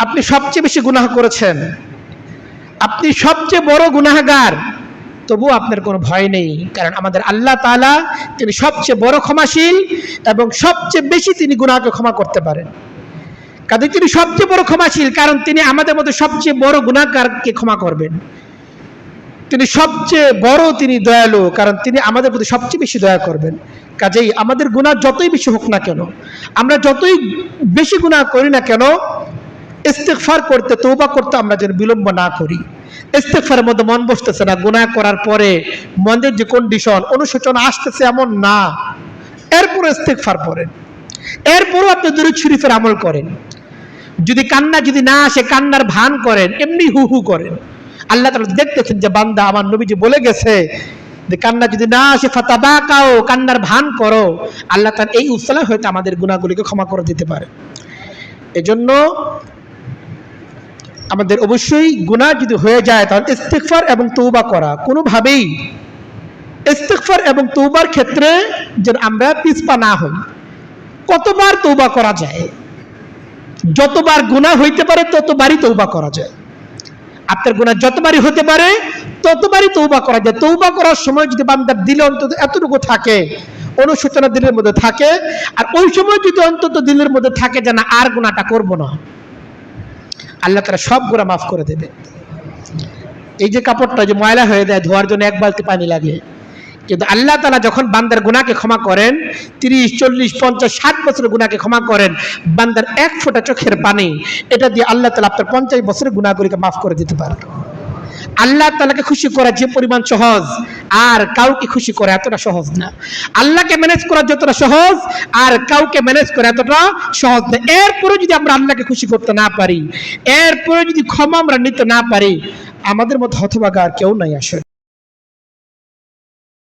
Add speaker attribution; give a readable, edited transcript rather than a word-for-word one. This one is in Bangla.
Speaker 1: আপনি সবচেয়ে বেশি গুনাহ করেছেন, আপনি সবচেয়ে বড় গুনাহগার, তবুও আপনার কোনো ভয় নেই, কারণ আমাদের আল্লাহ তাআলা তিনি সবচেয়ে বড় ক্ষমাশীল এবং সবচেয়ে বেশি তিনি গুনাহকে ক্ষমা করতে পারেন। কাজে তিনি সবচেয়ে বড় ক্ষমাশীল, কারণ তিনি আমাদের মধ্যে সবচেয়ে বড় গুনাহগারকে ক্ষমা করবেন। তিনি সবচেয়ে বড়, তিনি দয়ালু, কারণ তিনি আমাদের প্রতি সবচেয়ে বেশি দয়া করবেন। কাজেই আমাদের গুনাহ যতই বেশি হোক না কেন, আমরা যতই বেশি গুনাহ করি না কেন, ইস্তিগফার করতে, তওবা করতে আমরা যেন বিলম্ব না করি। ইস্তিগফারের মধ্যে মন বসতেছে না, গুনাহ করার পরে মনের যে কন্ডিশন, অনুশোচনা আসতেছে এমন না, এরপর ইস্তিগফার করেন, এরপরও আপনি দুরূদ শরীফের আমল করেন। যদি কান্না যদি না আসে, কান্নার ভান করেন, এমনি হু হু করেন। আল্লাহ তাআলা দেখতেছেন যে বান্দা, আমার নবীজি বলে গেছে যে কান্না যদি না আসে ফাতাবাকাও, কান্নার ভান করো, আল্লাহ তাআলা এই উসিলা হয়তো আমাদের গুনাহগুলিকে ক্ষমা করে দিতে পারে। এজন্য আমাদের অবশ্যই গুনাহ যদি হয়ে যায় তাহলে ইস্তিগফার এবং তওবা করা, কোনোভাবেই ইস্তিগফার এবং তওবার ক্ষেত্রে যেন আমরা পিছপা না হই। কতবার তওবা করা যায়, যতবার গুনাহ হইতে পারে ততবারই তওবা করা যায়। আপনার গুনাহ যতবারই হতে পারে ততবারই তওবা করা যায়। তওবা করার সময় যদি বান্দার দিলে অন্তত এতটুকু থাকে, অনুশোচনা দিলের মধ্যে থাকে, আর ওই সময় যদি অন্তত দিলের মধ্যে থাকে যে না আর গুনাহটা করব না, আল্লাহ তাআলা সব গুনাহ মাফ করে দেবে। এই যে কাপড়টা যে ময়লা হয়ে যায়, ধোয়ার জন্য এক বালতি পানি লাগে, কিন্তু আল্লাহ তাআলা যখন বান্দার গুনাহকে ক্ষমা করেন, 30, 40, 50, 60 বছরের গুনাহকে ক্ষমা করেন, বান্দার এক ফোঁটা চোখের পানি, এটা দিয়ে আল্লাহ তাআলা আপনার 50 বছরের গুনাহগুলিকে মাফ করে দিতে পারেন। আল্লাহ তাআলাকে খুশি করা যে পরিমাণ সহজ, আর কাউকে খুশি করা এতটা সহজ না। আল্লাহকে ম্যানেজ করা যতটা সহজ, আর কাউকে ম্যানেজ করা এতটা সহজ না। এরপরে যদি আমরা আল্লাহকে খুশি করতে না পারি, এরপরে যদি ক্ষমা আমরা নিতে না পারি, আমাদের মতো হতভাগা আর কেউ নাই আসলে।